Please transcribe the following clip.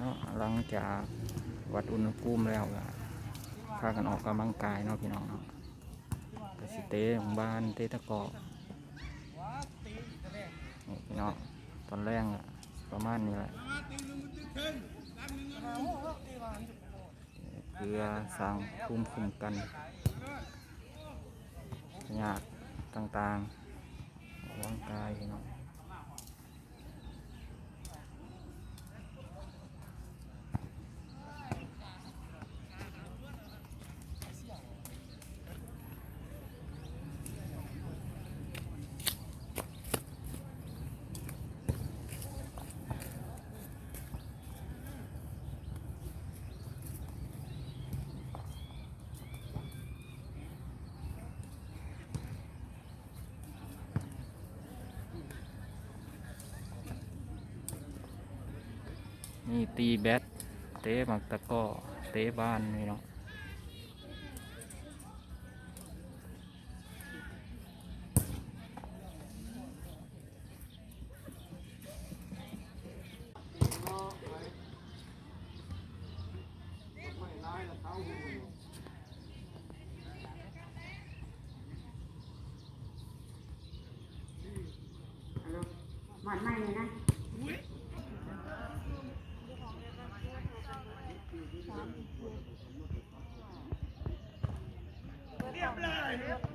นาะหลังจากวัดอุณหภูมิแล้วก็พากันออกกำลังกายเนาะพี่น้องเนาะก็สิเตะของบ้านเตะตะกร้อนี่พี่น้องตอนแรกอะประมาณนี้แหละเพื่อสร้างภูมิคุ้มกันยากต่างๆออกกำลังกายพี่น้องนี่ตีแบดเตะหมักตะก้อเตะบ้านนี่เนาะหวานใหม่เลยนะเรียบร้อย